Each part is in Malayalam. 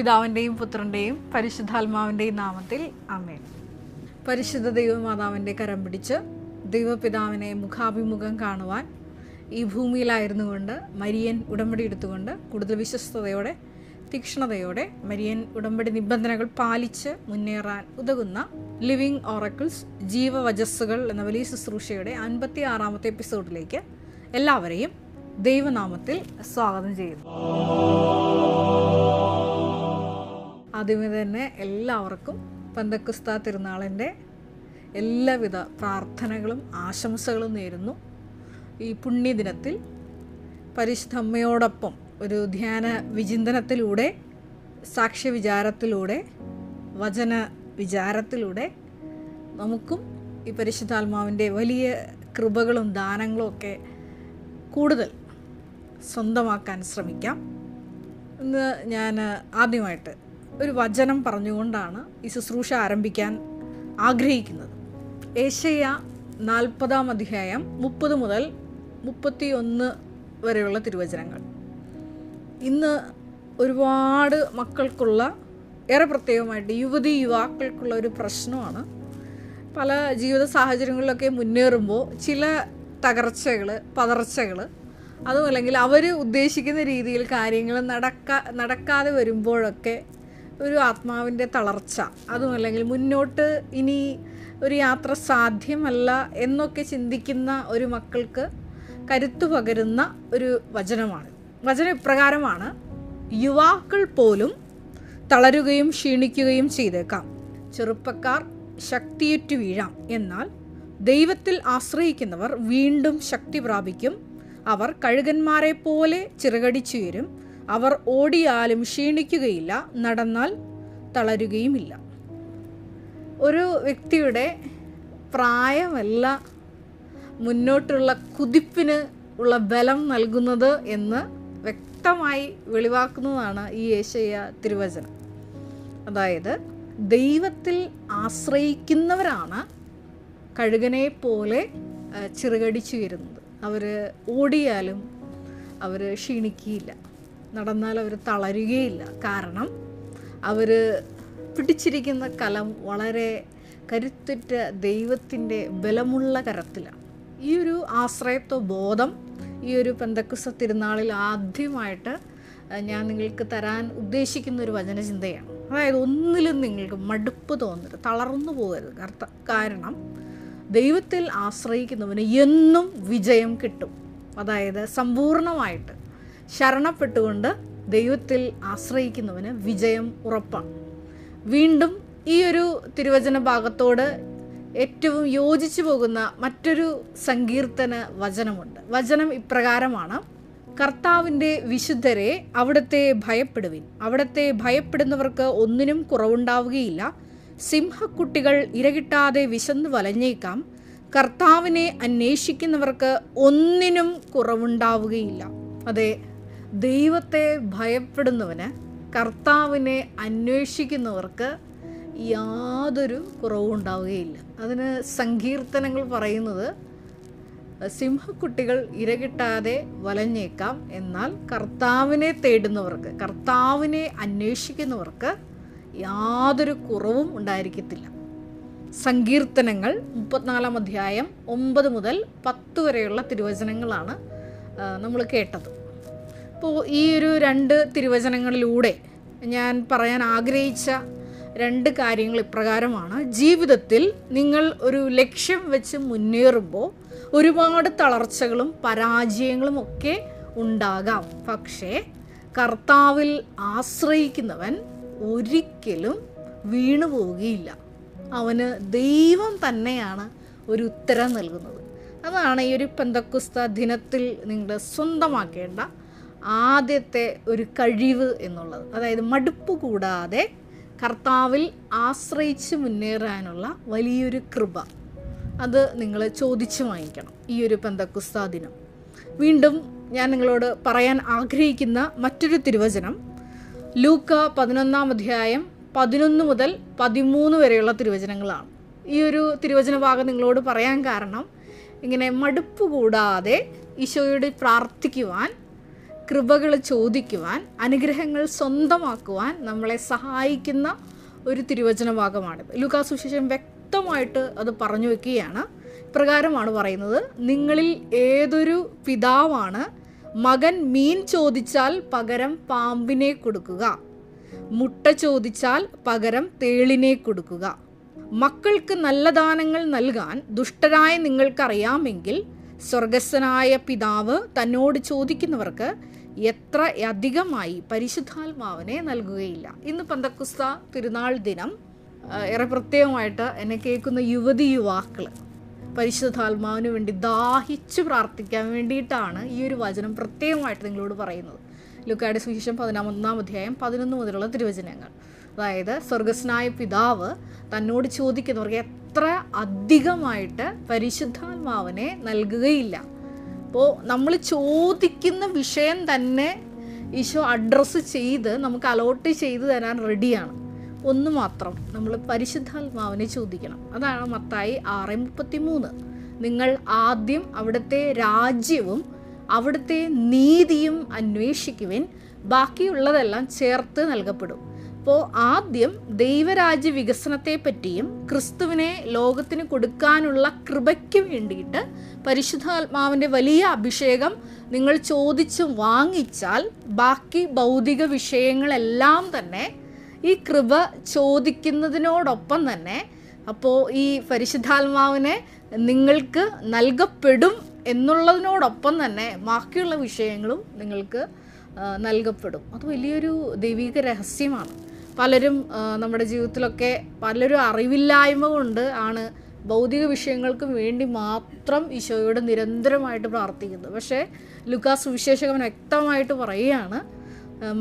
പിതാവിൻ്റെയും പുത്രൻ്റെയും പരിശുദ്ധാത്മാവിൻ്റെയും നാമത്തിൽ ആമേൻ. പരിശുദ്ധ ദൈവമാതാവിൻ്റെ കരം പിടിച്ച് ദൈവപിതാവിനെ മുഖാഭിമുഖം കാണുവാൻ ഈ ഭൂമിയിലായിരുന്നു കൊണ്ട് മരിയൻ ഉടമ്പടി എടുത്തുകൊണ്ട് കൂടുതൽ വിശ്വസ്തയോടെ തീക്ഷ്ണതയോടെ മരിയൻ ഉടമ്പടി നിബന്ധനകൾ പാലിച്ച് മുന്നേറാൻ ഉതകുന്ന ലിവിങ് ഓറക്കിൾസ് ജീവവചസ്സുകൾ എന്ന വലിയ ശുശ്രൂഷയുടെ 56-ാമത്തെ എപ്പിസോഡിലേക്ക് എല്ലാവരെയും ദൈവനാമത്തിൽ സ്വാഗതം ചെയ്യുന്നു. ആദ്യമേ തന്നെ എല്ലാവർക്കും പെന്തക്കോസ്താ തിരുനാളിൻ്റെ എല്ലാവിധ പ്രാർത്ഥനകളും ആശംസകളും നേരുന്നു. ഈ പുണ്യദിനത്തിൽ പരിശുദ്ധ അമ്മയോടൊപ്പം ഒരു ധ്യാന വിചിന്തനത്തിലൂടെ, സാക്ഷ്യവിചാരത്തിലൂടെ, വചന വിചാരത്തിലൂടെ നമുക്കും ഈ പരിശുദ്ധാത്മാവിൻ്റെ വലിയ കൃപകളും ദാനങ്ങളും ഒക്കെ കൂടുതൽ സ്വന്തമാക്കാൻ ശ്രമിക്കാം. ഇന്ന് ഞാൻ ആദ്യമായിട്ട് ഒരു വചനം പറഞ്ഞുകൊണ്ടാണ് ഈ ശുശ്രൂഷ ആരംഭിക്കാൻ ആഗ്രഹിക്കുന്നത്. ഏശയ്യാ 40-ാം അധ്യായം 30 മുതൽ 31 വരെയുള്ള തിരുവചനങ്ങൾ. ഇന്ന് ഒരുപാട് മക്കൾക്കുള്ള, ഏറെ പ്രത്യേകമായിട്ട് യുവാക്കൾക്കുള്ള ഒരു പ്രശ്നമാണ്. പല ജീവിത സാഹചര്യങ്ങളിലൊക്കെ മുന്നേറുമ്പോൾ ചില തകർച്ചകൾ, പതർച്ചകൾ, അതുമല്ലെങ്കിൽ അവർ ഉദ്ദേശിക്കുന്ന രീതിയിൽ കാര്യങ്ങൾ നടക്കാതെ വരുമ്പോഴൊക്കെ ഒരു ആത്മാവിൻ്റെ തളർച്ച, അതുമല്ലെങ്കിൽ മുന്നോട്ട് ഇനി ഒരു യാത്ര സാധ്യമല്ല എന്നൊക്കെ ചിന്തിക്കുന്ന ഒരു മക്കൾക്ക് കരുത്തു പകരുന്ന ഒരു വചനമാണ്. വചനം ഇപ്രകാരമാണ്: യുവാക്കൾ പോലും തളരുകയും ക്ഷീണിക്കുകയും ചെയ്തേക്കാം, ചെറുപ്പക്കാർ ശക്തിയേറ്റു വീഴാം, എന്നാൽ ദൈവത്തിൽ ആശ്രയിക്കുന്നവർ വീണ്ടും ശക്തി പ്രാപിക്കും. അവർ കഴുകന്മാരെ പോലെ ചിറകടിച്ചുയരും. അവർ ഓടിയാലും ക്ഷീണിക്കുകയില്ല, നടന്നാൽ തളരുകയുമില്ല. ഒരു വ്യക്തിയുടെ പ്രായമല്ല മുന്നോട്ടുള്ള കുതിപ്പിന് ഉള്ള ബലം നൽകുന്നത് എന്ന് വ്യക്തമായി വെളിവാക്കുന്നതാണ് ഈ യേശയ്യാ തിരുവചനം. അതായത് ദൈവത്തിൽ ആശ്രയിക്കുന്നവരാണ് കഴുകനെ പോലെ ചിറകടിച്ചുയരുന്നത്. അവർ ഓടിയാലും അവർ ക്ഷീണിക്കുകയില്ല, നടന്നാൽ അവർ തളരുകയില്ല. കാരണം അവർ പിടിച്ചിരിക്കുന്ന കലം വളരെ കരുത്തുറ്റ ദൈവത്തിൻ്റെ ബലമുള്ള കരത്തിലാണ്. ഈ ഒരു ആശ്രയത്വ ബോധം ഈ ഒരു പെന്തക്കോസ്താ തിരുനാളിൽ ആദ്യമായിട്ട് ഞാൻ നിങ്ങൾക്ക് തരാൻ ഉദ്ദേശിക്കുന്ന ഒരു വചനചിന്തയാണ്. അതായത് ഒന്നിലും നിങ്ങൾക്ക് മടുപ്പ് തോന്നരുത്, തളർന്നു പോകരുത്. കാരണം ദൈവത്തിൽ ആശ്രയിക്കുന്നവന് എന്നും വിജയം കിട്ടും. അതായത് സമ്പൂർണമായിട്ട് ശരണപ്പെട്ടുകൊണ്ട് ദൈവത്തിൽ ആശ്രയിക്കുന്നവന് വിജയം ഉറപ്പാണ്. വീണ്ടും ഈ ഒരു തിരുവചന ഭാഗത്തോട് ഏറ്റവും യോജിച്ചു പോകുന്ന മറ്റൊരു സങ്കീർത്തന വചനമുണ്ട്. വചനം ഇപ്രകാരമാണ്: കർത്താവിൻ്റെ വിശുദ്ധരെ അവിടുത്തെ ഭയപ്പെടുവിൻ, അവിടുത്തെ ഭയപ്പെടുന്നവർക്ക് ഒന്നിനും കുറവുണ്ടാവുകയില്ല. സിംഹക്കുട്ടികൾ ഇരകിട്ടാതെ വിശന്ന് വലഞ്ഞേക്കാം, കർത്താവിനെ അന്വേഷിക്കുന്നവർക്ക് ഒന്നിനും കുറവുണ്ടാവുകയില്ല. അതെ, ദൈവത്തെ ഭയപ്പെടുന്നവന്, കർത്താവിനെ അന്വേഷിക്കുന്നവർക്ക് യാതൊരു കുറവും ഉണ്ടാവുകയില്ല. അതിന് സങ്കീർത്തനങ്ങൾ പറയുന്നത് സിംഹക്കുട്ടികൾ ഇരകിട്ടാതെ വലഞ്ഞേക്കാം, എന്നാൽ കർത്താവിനെ തേടുന്നവർക്ക്, കർത്താവിനെ അന്വേഷിക്കുന്നവർക്ക് യാതൊരു കുറവും ഉണ്ടായിരിക്കത്തില്ല. സങ്കീർത്തനങ്ങൾ 34-ാം അധ്യായം 9 മുതൽ 10 വരെയുള്ള തിരുവചനങ്ങളാണ് നമ്മൾ കേട്ടത്. അപ്പോൾ ഈ ഒരു 2 തിരുവചനങ്ങളിലൂടെ ഞാൻ പറയാൻ ആഗ്രഹിച്ച 2 കാര്യങ്ങൾ ഇപ്രകാരമാണ്. ജീവിതത്തിൽ നിങ്ങൾ ഒരു ലക്ഷ്യം വെച്ച് മുന്നേറുമ്പോൾ ഒരുപാട് തളർച്ചകളും പരാജയങ്ങളും ഒക്കെ ഉണ്ടാകാം. പക്ഷേ കർത്താവിൽ ആശ്രയിക്കുന്നവൻ ഒരിക്കലും വീണു പോവുകയില്ല. അവന് ദൈവം തന്നെയാണ് ഒരു ഉത്തരം നൽകുന്നത്. അതാണ് ഈ ഒരു പെന്തക്കോസ്താ ദിനത്തിൽ നിങ്ങൾ സ്വന്തമാക്കേണ്ട ആദ്യത്തെ ഒരു കഴിവ് എന്നുള്ളത്. അതായത് മടുപ്പ് കൂടാതെ കർത്താവിൽ ആശ്രയിച്ച് മുന്നേറാനുള്ള വലിയൊരു കൃപ, അത് നിങ്ങൾ ചോദിച്ചു വാങ്ങിക്കണം ഈ ഒരു പെന്തക്കോസ്താ ദിനം. വീണ്ടും ഞാൻ നിങ്ങളോട് പറയാൻ ആഗ്രഹിക്കുന്ന മറ്റൊരു തിരുവചനം ലൂക്ക 11-ാം അധ്യായം 11 മുതൽ 13 വരെയുള്ള തിരുവചനങ്ങളാണ്. ഈ ഒരു തിരുവചന ഭാഗം നിങ്ങളോട് പറയാൻ കാരണം, ഇങ്ങനെ മടുപ്പ് കൂടാതെ ഈശോയോട് പ്രാർത്ഥിക്കുവാൻ കൃപകൾ ചോദിക്കുവാൻ, അനുഗ്രഹങ്ങൾ സ്വന്തമാക്കുവാൻ നമ്മളെ സഹായിക്കുന്ന ഒരു തിരുവചന ഭാഗമാണിത്. ലൂക്കാ സുവിശേഷം വ്യക്തമായിട്ട് അത് പറഞ്ഞു വെക്കുകയാണ്. ഇപ്രകാരമാണ് പറയുന്നത്: നിങ്ങളിൽ ഏതൊരു പിതാവാണ് മകൻ മീൻ ചോദിച്ചാൽ പകരം പാമ്പിനെ കൊടുക്കുക, മുട്ട ചോദിച്ചാൽ പകരം തേളിനെ കൊടുക്കുക? മക്കൾക്ക് നല്ല ദാനങ്ങൾ നൽകാൻ ദുഷ്ടരായ നിങ്ങൾക്കറിയാമെങ്കിൽ സ്വർഗസ്ഥനായ പിതാവ് തന്നോട് ചോദിക്കുന്നവർക്ക് എത്ര അധികമായി പരിശുദ്ധാത്മാവിനെ നൽകുകയില്ല. ഇന്ന് പെന്തക്കോസ്ത തിരുനാൾ ദിനം ഏറെ പ്രത്യേകമായിട്ട് എന്നെ കേൾക്കുന്ന യുവതി-യുവാക്കൾ പരിശുദ്ധാത്മാവിന് വേണ്ടി ദാഹിച്ചു പ്രാർത്ഥിക്കാൻ വേണ്ടിയിട്ടാണ് ഈ ഒരു വചനം പ്രത്യേകമായിട്ട് നിങ്ങളോട് പറയുന്നത്. ലൂക്കായുടെ സുവിശേഷം 11 അധ്യായം 11 മുതലുള്ള തിരുവചനങ്ങൾ. അതായത് സ്വർഗസ്നായ പിതാവ് തന്നോട് ചോദിക്കുന്നവർക്ക് എത്ര അധികമായിട്ട് പരിശുദ്ധാത്മാവിനെ നൽകുകയില്ല. അപ്പോൾ നമ്മൾ ചോദിക്കുന്ന വിഷയം തന്നെ ഈശോ അഡ്രസ്സ് ചെയ്ത് നമുക്ക് അലോട്ട് ചെയ്ത് തരാൻ റെഡിയാണ്. ഒന്ന് മാത്രം, നമ്മൾ പരിശുദ്ധാത്മാവിനെ ചോദിക്കണം. അതാണ് മത്തായി 6:33. നിങ്ങൾ ആദ്യം അവിടുത്തെ രാജ്യവും അവിടുത്തെ നീതിയും അന്വേഷിക്കുവിൻ, ബാക്കിയുള്ളതെല്ലാം ചേർത്ത് നൽകപ്പെടും. അപ്പോൾ ആദ്യം ദൈവരാജ്യ വികസനത്തെ പറ്റിയും ക്രിസ്തുവിനെ ലോകത്തിന് കൊടുക്കാനുള്ള കൃപയ്ക്ക് വേണ്ടിയിട്ട് പരിശുദ്ധാത്മാവിൻ്റെ വലിയ അഭിഷേകം നിങ്ങൾ ചോദിച്ച് വാങ്ങിച്ചാൽ ബാക്കി ഭൗതിക വിഷയങ്ങളെല്ലാം തന്നെ ഈ കൃപ ചോദിക്കുന്നതിനോടൊപ്പം തന്നെ അപ്പോൾ ഈ പരിശുദ്ധാത്മാവിനെ നിങ്ങൾക്ക് നൽകപ്പെടും എന്നുള്ളതിനോടൊപ്പം തന്നെ ബാക്കിയുള്ള വിഷയങ്ങളും നിങ്ങൾക്ക് നൽകപ്പെടും. അത് വലിയൊരു ദൈവിക രഹസ്യമാണ്. പലരും നമ്മുടെ ജീവിതത്തിലൊക്കെ പലരും അറിവില്ലായ്മ കൊണ്ട് ആണ് ഭൗതിക വിഷയങ്ങൾക്ക് വേണ്ടി മാത്രം ഈശോയോട് നിരന്തരമായിട്ട് പ്രാർത്ഥിക്കുന്നത്. പക്ഷേ ലൂക്കാ സുവിശേഷകൻ വ്യക്തമായിട്ട് പറയുകയാണ്,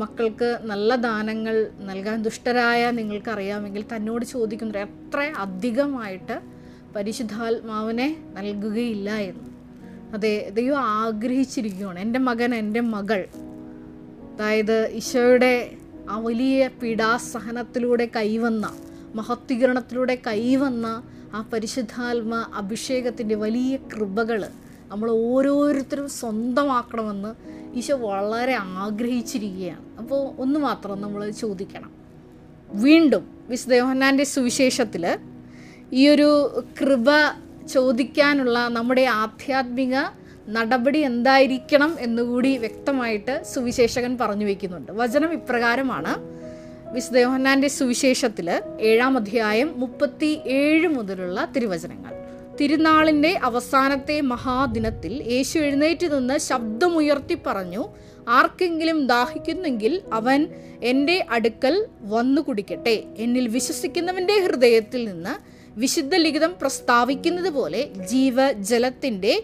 മക്കൾക്ക് നല്ല ദാനങ്ങൾ നൽകാൻ ദുഷ്ടരായ നിങ്ങൾക്കറിയാമെങ്കിൽ തന്നോട് ചോദിക്കുന്നവർ എത്ര അധികമായിട്ട് പരിശുദ്ധാത്മാവിനെ നൽകുകയില്ല എന്ന്. അതെ, ദൈവം ആഗ്രഹിച്ചിരിക്കുകയാണ്. എൻ്റെ മകൻ, എൻ്റെ മകൾ, അതായത് ഈശോയുടെ ആ വലിയ പീഡാസഹനത്തിലൂടെ കൈവന്ന, മഹത്വീകരണത്തിലൂടെ കൈവന്ന ആ പരിശുദ്ധാത്മ അഭിഷേകത്തിൻ്റെ വലിയ കൃപകൾ നമ്മൾ ഓരോരുത്തരും സ്വന്തമാക്കണമെന്ന് ഈശോ വളരെ ആഗ്രഹിച്ചിരിക്കുകയാണ്. അപ്പോൾ ഒന്ന് മാത്രം നമ്മൾ ചോദിക്കണം. വീണ്ടും വിശുദ്ധ യോഹന്നാൻ്റെ സുവിശേഷത്തിൽ ഈ ഒരു കൃപ ചോദിക്കാനുള്ള നമ്മുടെ ആധ്യാത്മിക നടപടി എന്തായിരിക്കണം എന്നുകൂടി വ്യക്തമായിട്ട് സുവിശേഷകൻ പറഞ്ഞു വയ്ക്കുന്നുണ്ട്. വചനം ഇപ്രകാരമാണ്. വിശുദ്ധ യോഹന്നാൻ്റെ സുവിശേഷത്തിൽ 7 അധ്യായം 37 മുതലുള്ള തിരുവചനങ്ങൾ. തിരുനാളിൻ്റെ അവസാനത്തെ മഹാദിനത്തിൽ യേശു എഴുന്നേറ്റ് നിന്ന് ശബ്ദമുയർത്തി പറഞ്ഞു, ആർക്കെങ്കിലും ദാഹിക്കുന്നെങ്കിൽ അവൻ എൻ്റെ അടുക്കൽ വന്നു കുടിക്കട്ടെ. എന്നിൽ വിശ്വസിക്കുന്നവൻ്റെ ഹൃദയത്തിൽ നിന്ന് വിശുദ്ധ ലിഖിതം പ്രസ്താവിക്കുന്നത് പോലെ ജീവജലത്തിൻ്റെ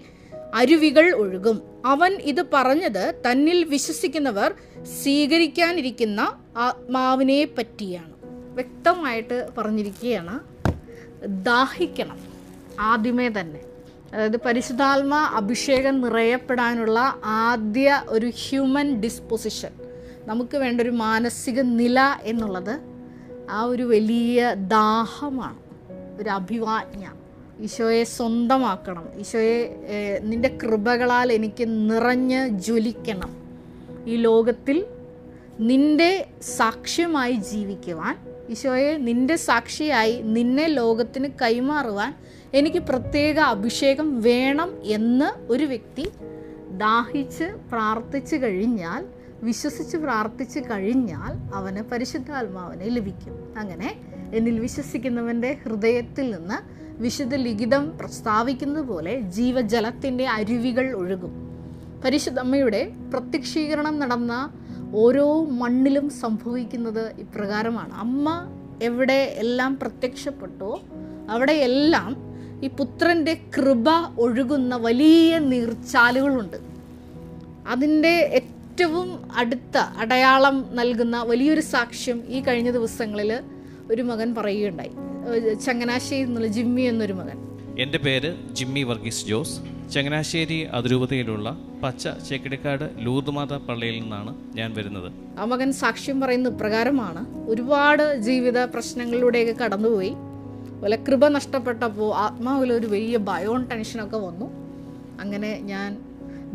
അരുവികൾ ഒഴുകും. അവൻ ഇത് പറഞ്ഞത് തന്നിൽ വിശ്വസിക്കുന്നവർ സ്വീകരിക്കാനിരിക്കുന്ന ആത്മാവിനെ പറ്റിയാണ്. വ്യക്തമായിട്ട് പറഞ്ഞിരിക്കുകയാണ്, ദാഹിക്കണം ആദ്യമേ തന്നെ. അതായത് പരിശുദ്ധാത്മ അഭിഷേകം നിറയപ്പെടാനുള്ള ആദ്യ ഒരു ഹ്യൂമൻ ഡിസ്പൊസിഷൻ, നമുക്ക് വേണ്ട ഒരു മാനസിക നില എന്നുള്ളത് ആ ഒരു വലിയ ദാഹമാണ്, ഒരു അഭിവാജ്ഞ. ഈശോയെ സ്വന്തമാക്കണം, ഈശോയെ നിൻ്റെ കൃപകളാൽ എനിക്ക് നിറഞ്ഞ് ജ്വലിക്കണം, ഈ ലോകത്തിൽ നിൻ്റെ സാക്ഷ്യമായി ജീവിക്കുവാൻ, ഈശോയെ നിൻ്റെ സാക്ഷിയായി നിന്നെ ലോകത്തിന് കൈമാറുവാൻ എനിക്ക് പ്രത്യേക അഭിഷേകം വേണം എന്ന് ഒരു വ്യക്തി ദാഹിച്ച് പ്രാർത്ഥിച്ചു കഴിഞ്ഞാൽ, വിശ്വസിച്ച് പ്രാർത്ഥിച്ചു കഴിഞ്ഞാൽ അവന് പരിശുദ്ധാത്മാവിനെ ലഭിക്കും. അങ്ങനെ എന്നിൽ വിശ്വസിക്കുന്നവൻ്റെ ഹൃദയത്തിൽ നിന്ന് വിശുദ്ധ ലിഖിതം പ്രസ്താവിക്കുന്നത് പോലെ ജീവജലത്തിൻ്റെ അരുവികൾ ഒഴുകും. പരിശുദ്ധമ്മയുടെ പ്രത്യക്ഷീകരണം നടന്ന ഓരോ മണ്ണിലും സംഭവിക്കുന്നത് ഇപ്രകാരമാണ്. അമ്മ എവിടെ എല്ലാം പ്രത്യക്ഷപ്പെട്ടോ അവിടെയെല്ലാം ഈ പുത്രൻ്റെ കൃപ ഒഴുകുന്ന വലിയ നീർച്ചാലുകളുണ്ട്. അതിൻ്റെ ഏറ്റവും അടുത്ത അടയാളം നൽകുന്ന വലിയൊരു സാക്ഷ്യം ഈ കഴിഞ്ഞ ദിവസങ്ങളിൽ ഒരു മകൻ പറയുകയുണ്ടായി. ചങ്ങനാശ്ശേരി എന്നുള്ള ജിമ്മി എന്നൊരു മകൻ. എൻ്റെ പേര് ജിമ്മി വർഗീസ് ജോസ്. ചങ്ങനാശ്ശേരി അതിരൂപതയിലുള്ള പച്ച ചേക്കിടിക്കാട് ലൂർദ്മാത പള്ളിയിൽ നിന്നാണ് ഞാൻ വരുന്നത്. ആ മകൻ സാക്ഷ്യം പറയുന്ന ഇപ്രകാരമാണ്. ഒരുപാട് ജീവിത പ്രശ്നങ്ങളിലൂടെയൊക്കെ കടന്നുപോയി. അതുപോലെ കൃപ നഷ്ടപ്പെട്ടപ്പോൾ ആത്മാവിലൊരു വലിയ ഭയവും ടെൻഷനൊക്കെ വന്നു. അങ്ങനെ ഞാൻ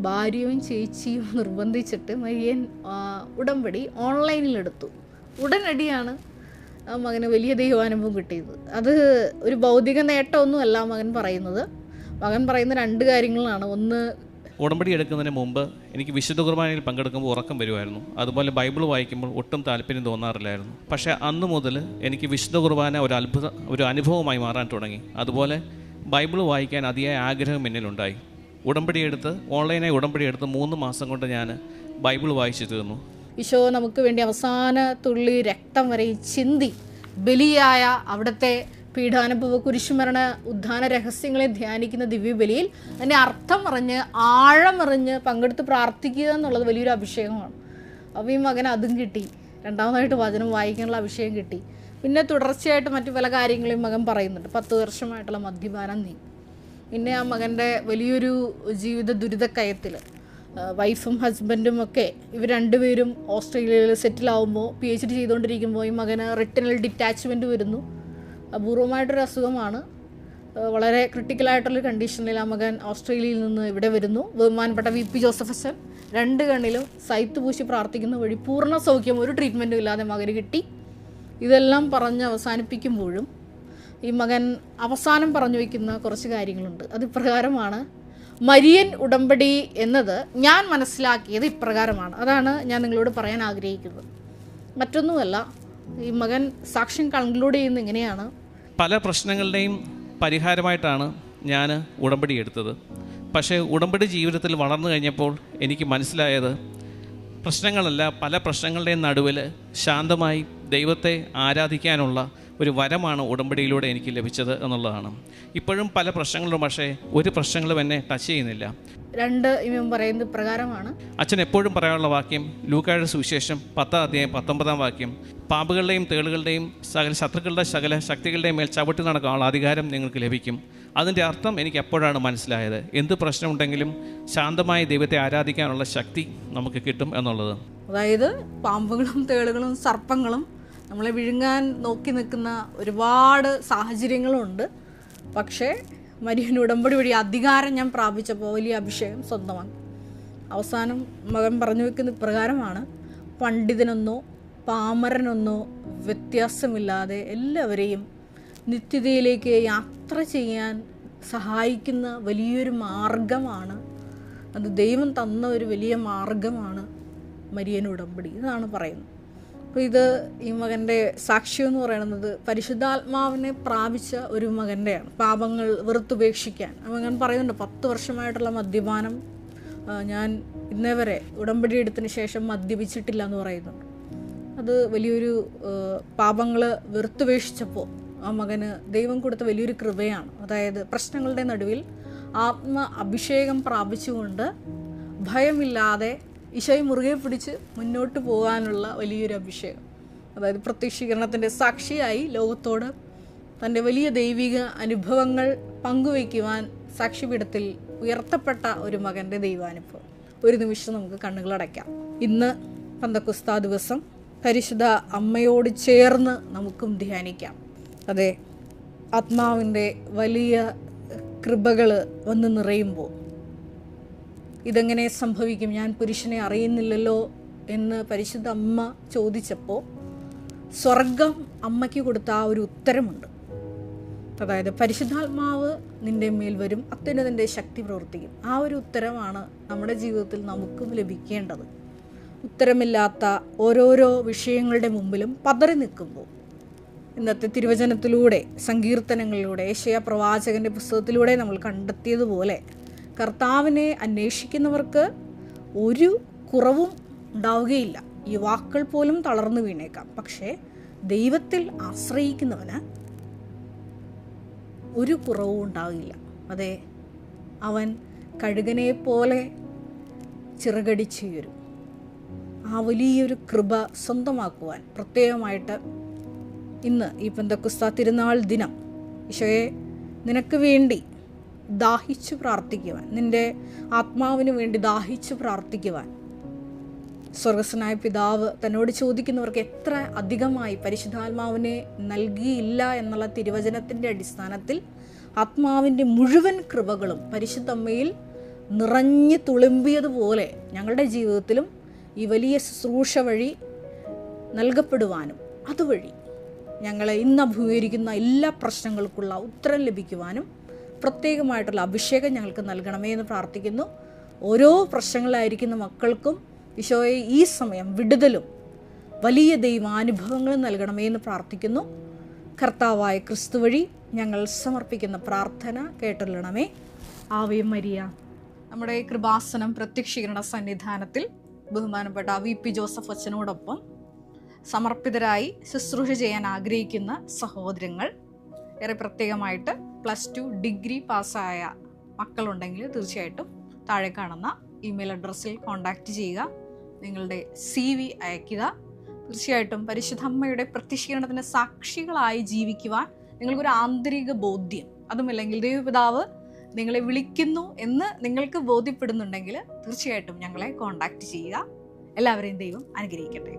ഭാര്യയും ചേച്ചിയും നിർബന്ധിച്ചിട്ട് മരിയൻ ഉടമ്പടി ഓൺലൈനിലെടുത്തു. ഉടനടിയാണ് ആ മകന് വലിയ ദൈവാനുഭവം കിട്ടിയത്. അത് ഒരു ഭൗതിക നേട്ടമൊന്നുമല്ല മകൻ പറയുന്നത്. മകൻ പറയുന്ന 2 കാര്യങ്ങളാണ്. ഒന്ന്, ഉടമ്പടി എടുക്കുന്നതിന് മുമ്പ് എനിക്ക് വിശുദ്ധ കുർബാനയിൽ പങ്കെടുക്കുമ്പോൾ ഉറക്കം വരുമായിരുന്നു. അതുപോലെ ബൈബിൾ വായിക്കുമ്പോൾ ഒട്ടും താല്പര്യം തോന്നാറില്ലായിരുന്നു. പക്ഷേ അന്ന് മുതൽ എനിക്ക് വിശുദ്ധ കുർബാന ഒരു അനുഭവമായി മാറാൻ തുടങ്ങി. അതുപോലെ ബൈബിൾ വായിക്കാൻ അതിയായ ആഗ്രഹം എന്നിലുണ്ടായി. ഓൺലൈനായി ഉടമ്പടി എടുത്ത് 3 മാസം കൊണ്ട് ഞാൻ ബൈബിൾ വായിച്ചു തീർന്നു. ഈശോ നമുക്ക് വേണ്ടി അവസാന തുള്ളി രക്തം വരെ ചിന്തി ബലിയായ അവിടുത്തെ പീഡാനുഭവ കുരിശുമരണ ഉദ്ധാന രഹസ്യങ്ങളെ ധ്യാനിക്കുന്ന ദിവ്യബലിയിൽ അതിൻ്റെ അർത്ഥം അറിഞ്ഞ് ആഴമറിഞ്ഞ് പങ്കെടുത്ത് പ്രാർത്ഥിക്കുക എന്നുള്ളത് വലിയൊരു അഭിഷേകമാണ്. അപ്പോൾ ഈ മകൻ അതും കിട്ടി. രണ്ടാമതായിട്ട് വചനം വായിക്കാനുള്ള അഭിഷേകം കിട്ടി. പിന്നെ തുടർച്ചയായിട്ട് മറ്റു പല കാര്യങ്ങളും മകൻ പറയുന്നുണ്ട്. 10 വർഷമായിട്ടുള്ള മദ്യപാനം നീ. പിന്നെ ആ മകൻ്റെ വലിയൊരു ജീവിത ദുരിതക്കയത്തിൽ വൈഫും ഹസ്ബൻഡും ഒക്കെ ഇവർ 2 പേരും ഓസ്ട്രേലിയയിൽ സെറ്റിലാവുമ്പോൾ PhD ചെയ്തുകൊണ്ടിരിക്കുമ്പോൾ ഈ മകന് റെറ്റിനൽ ഡിറ്റാച്ച്മെൻറ്റ് വരുന്നു. അപൂർവമായിട്ടൊരു അസുഖമാണ്. വളരെ ക്രിട്ടിക്കലായിട്ടുള്ള കണ്ടീഷനിൽ ആ മകൻ ഓസ്ട്രേലിയയിൽ നിന്ന് ഇവിടെ വരുന്നു. ബഹുമാനപ്പെട്ട VP ജോസഫ് അച്ഛൻ 2 കണ്ണിലും സൈത്ത് പൂശി പ്രാർത്ഥിക്കുന്ന വഴി പൂർണ്ണ സൗഖ്യം, ഒരു ട്രീറ്റ്മെൻറ്റും ഇല്ലാതെ മകന് കിട്ടി. ഇതെല്ലാം പറഞ്ഞ് അവസാനിപ്പിക്കുമ്പോഴും ഈ മകൻ അവസാനം പറഞ്ഞു വയ്ക്കുന്ന കുറച്ച് കാര്യങ്ങളുണ്ട്. അത് ഇപ്രകാരമാണ്. മരിയൻ ഉടമ്പടി എന്നത് ഞാൻ മനസ്സിലാക്കിയത് ഇപ്രകാരമാണ്. അതാണ് ഞാൻ നിങ്ങളോട് പറയാൻ ആഗ്രഹിക്കുന്നത്. മറ്റൊന്നുമല്ല, ഈ മകൻ സാക്ഷ്യം കൺക്ലൂഡ് ചെയ്യുന്നത് ഇങ്ങനെയാണ്. പല പ്രശ്നങ്ങളുടെയും പരിഹാരമായിട്ടാണ് ഞാൻ ഉടമ്പടി എടുത്തത്. പക്ഷേ ഉടമ്പടി ജീവിതത്തിൽ വളർന്നു കഴിഞ്ഞപ്പോൾ എനിക്ക് മനസ്സിലായത് പ്രശ്നങ്ങളല്ല, പല പ്രശ്നങ്ങളുടെയും നടുവിൽ ശാന്തമായി ദൈവത്തെ ആരാധിക്കാനുള്ള ഒരു വരമാണ് ഉടമ്പടിയിലൂടെ എനിക്ക് ലഭിച്ചത് എന്നുള്ളതാണ്. ഇപ്പോഴും പല പ്രശ്നങ്ങളും, പക്ഷേ ഒരു പ്രശ്നങ്ങളും എന്നെ ടച്ച് ചെയ്യുന്നില്ല. 2 ഇവൻ പറയുന്നത് പ്രകാരമാണ്. അച്ഛൻ എപ്പോഴും പറയാനുള്ള വാക്യം ലൂക്കായുടെ സുവിശേഷം 10-ാം അധ്യായം 19-ാം വാക്യം, പാമ്പുകളുടെയും തേളുകളുടെയും ശത്രുക്കളുടെ സകല ശക്തികളുടെയും മേൽ ചവിട്ടി നടക്കാനുള്ള അധികാരം നിങ്ങൾക്ക് ലഭിക്കും. അതിൻ്റെ അർത്ഥം എനിക്ക് എപ്പോഴാണ് മനസ്സിലായത്. എന്ത് പ്രശ്നമുണ്ടെങ്കിലും ശാന്തമായി ദൈവത്തെ ആരാധിക്കാനുള്ള ശക്തി നമുക്ക് കിട്ടും എന്നുള്ളത്. അതായത് പാമ്പുകളും തേളുകളും സർപ്പങ്ങളും നമ്മളെ വിഴുങ്ങാൻ നോക്കി നിൽക്കുന്ന ഒരുപാട് സാഹചര്യങ്ങളുണ്ട്. പക്ഷേ മരിയൻ ഉടമ്പടി വഴി അധികാരം ഞാൻ പ്രാപിച്ചപ്പോൾ വലിയ അഭിഷേകം സ്വന്തമാണ്. അവസാനം മകൻ പറഞ്ഞു വെക്കുന്ന പ്രകാരമാണ്. പണ്ഡിതനെന്നോ പാമരനെന്നോ വ്യത്യാസമില്ലാതെ എല്ലാവരെയും നിത്യതയിലേക്ക് യാത്ര ചെയ്യാൻ സഹായിക്കുന്ന വലിയൊരു മാർഗമാണ്. അത് ദൈവം തന്ന ഒരു വലിയ മാർഗമാണ് മരിയൻ ഉടമ്പടി. ഇതാണ് പറയുന്നത്. അപ്പോൾ ഇത് ഈ മകൻ്റെ സാക്ഷ്യം എന്ന് പറയുന്നത് പരിശുദ്ധാത്മാവിനെ പ്രാപിച്ച ഒരു മകൻ്റെയാണ്. പാപങ്ങൾ വെറുത്തുപേക്ഷിക്കാൻ മകൻ പറയുന്നുണ്ട്. 10 വർഷമായിട്ടുള്ള മദ്യപാനം ഞാൻ ഇന്നേ വരെ ഉടമ്പടി എടുത്തതിന് ശേഷം മദ്യപിച്ചിട്ടില്ല എന്ന് പറയുന്നുണ്ട്. അത് വലിയൊരു പാപങ്ങൾ വെറുത്തുപേക്ഷിച്ചപ്പോൾ ആ മകന് ദൈവം കൊടുത്ത വലിയൊരു കൃപയാണ്. അതായത് പ്രശ്നങ്ങളുടെ നടുവിൽ അഭിഷേകം പ്രാപിച്ചുകൊണ്ട് ഭയമില്ലാതെ ഈശോയെ മുറുകെ പിടിച്ച് മുന്നോട്ട് പോകാനുള്ള വലിയൊരു അഭിഷേകം. അതായത് പ്രത്യക്ഷീകരണത്തിൻ്റെ സാക്ഷിയായി ലോകത്തോട് തൻ്റെ വലിയ ദൈവിക അനുഭവങ്ങൾ പങ്കുവയ്ക്കുവാൻ സാക്ഷിപീഠത്തിൽ ഉയർത്തപ്പെട്ട ഒരു മകൻ്റെ ദൈവാനുഭവം. ഒരു നിമിഷം നമുക്ക് കണ്ണുകളടയ്ക്കാം. ഇന്ന് പെന്തക്കോസ്താ ദിവസം പരിശുദ്ധ അമ്മയോട് ചേർന്ന് നമുക്കും ധ്യാനിക്കാം. അതെ, ആത്മാവിൻ്റെ വലിയ കൃപകൾ വന്ന് നിറയുമ്പോൾ ഇതെങ്ങനെ സംഭവിക്കും, ഞാൻ പുരുഷനെ അറിയുന്നില്ലല്ലോ എന്ന് പരിശുദ്ധ അമ്മ ചോദിച്ചപ്പോൾ സ്വർഗം അമ്മയ്ക്ക് കൊടുത്ത ആ ഒരു ഉത്തരമുണ്ട്. അതായത് പരിശുദ്ധാത്മാവ് നിൻ്റെ മേൽ വരും, അത്യുന്നതൻ്റെ ശക്തി പ്രവർത്തിക്കും. ആ ഒരു ഉത്തരമാണ് നമ്മുടെ ജീവിതത്തിൽ നമുക്കും ലഭിക്കേണ്ടത്. ഉത്തരമില്ലാത്ത ഓരോരോ വിഷയങ്ങളുടെ മുമ്പിലും പതറി നിൽക്കുമ്പോൾ ഇന്നത്തെ തിരുവചനത്തിലൂടെ, സങ്കീർത്തനങ്ങളിലൂടെ, യെശയ്യാ പ്രവാചകൻ്റെ പുസ്തകത്തിലൂടെ നമ്മൾ കണ്ടെത്തിയതുപോലെ കർത്താവിനെ അന്വേഷിക്കുന്നവർക്ക് ഒരു കുറവും ഉണ്ടാവുകയില്ല. ഈ വാക്കുകൾ പോലും തളർന്നു വീണേക്കാം. പക്ഷേ ദൈവത്തിൽ ആശ്രയിക്കുന്നവന് ഒരു കുറവും ഉണ്ടാവില്ല. അതെ, അവൻ കഴുകനെ പോലെ ചിറകടിച്ചുയരും. ആ വലിയൊരു കൃപ സ്വന്തമാക്കുവാൻ പ്രത്യേകമായിട്ട് ഇന്ന് ഈ പെന്തക്കോസ്താ തിരുനാൾ ദിനം ഈശോയെ നിനക്ക് വേണ്ടി ദാഹിച്ചു പ്രാർത്ഥിക്കുവാൻ, നിൻ്റെ ആത്മാവിന് വേണ്ടി ദാഹിച്ചു പ്രാർത്ഥിക്കുവാൻ സ്വർഗസ്വനായ പിതാവ് തന്നോട് ചോദിക്കുന്നവർക്ക് എത്ര അധികമായി പരിശുദ്ധാത്മാവിനെ നൽകിയില്ല എന്നുള്ള തിരുവചനത്തിൻ്റെ അടിസ്ഥാനത്തിൽ ആത്മാവിൻ്റെ മുഴുവൻ കൃപകളും പരിശുദ്ധമ്മയിൽ നിറഞ്ഞു തുളുമ്പിയതുപോലെ ഞങ്ങളുടെ ജീവിതത്തിലും ഈ വലിയ ശുശ്രൂഷ വഴി നൽകപ്പെടുവാനും അതുവഴി ഞങ്ങളെ ഇന്ന് അഭിമുഖീകരിക്കുന്ന എല്ലാ പ്രശ്നങ്ങൾക്കുള്ള ഉത്തരം ലഭിക്കുവാനും പ്രത്യേകമായിട്ടുള്ള അഭിഷേകം ഞങ്ങൾക്ക് നൽകണമേ എന്ന് പ്രാർത്ഥിക്കുന്നു. ഓരോ പ്രശ്നങ്ങളിലായിരിക്കുന്ന മക്കൾക്കും ഈശോയെ ഈ സമയം വിടുതലും വലിയ ദൈവാനുഭവങ്ങളും നൽകണമേ എന്ന് പ്രാർത്ഥിക്കുന്നു. കർത്താവായ ക്രിസ്തു വഴി ഞങ്ങൾ സമർപ്പിക്കുന്ന പ്രാർത്ഥന കേട്ടൊള്ളണമേ. Ave Maria. നമ്മുടെ കൃപാസനം പ്രത്യക്ഷീകരണ സന്നിധാനത്തിൽ ബഹുമാനപ്പെട്ട VP ജോസഫ് അച്ഛനോടൊപ്പം സമർപ്പിതരായി ശുശ്രൂഷ ചെയ്യാൻ ആഗ്രഹിക്കുന്ന സഹോദരങ്ങൾ, ഏറെ പ്രത്യേകമായിട്ട് +2 ഡിഗ്രി പാസ്സായ മക്കളുണ്ടെങ്കിൽ തീർച്ചയായിട്ടും താഴെ കാണുന്ന ഇമെയിൽ അഡ്രസ്സിൽ കോൺടാക്റ്റ് ചെയ്യുക. നിങ്ങളുടെ CV അയയ്ക്കുക. തീർച്ചയായിട്ടും പരിശുദ്ധ അമ്മയുടെ പ്രത്യക്ഷീകരണത്തിന് സാക്ഷികളായി ജീവിക്കുവാൻ നിങ്ങൾക്കൊരു ആന്തരിക ബോധ്യം, അതുമല്ലെങ്കിൽ ദൈവപിതാവ് നിങ്ങളെ വിളിക്കുന്നു എന്ന് നിങ്ങൾക്ക് ബോധ്യപ്പെടുന്നുണ്ടെങ്കിൽ തീർച്ചയായിട്ടും ഞങ്ങളെ കോൺടാക്റ്റ് ചെയ്യുക. എല്ലാവരെയും ദൈവം അനുഗ്രഹിക്കട്ടെ.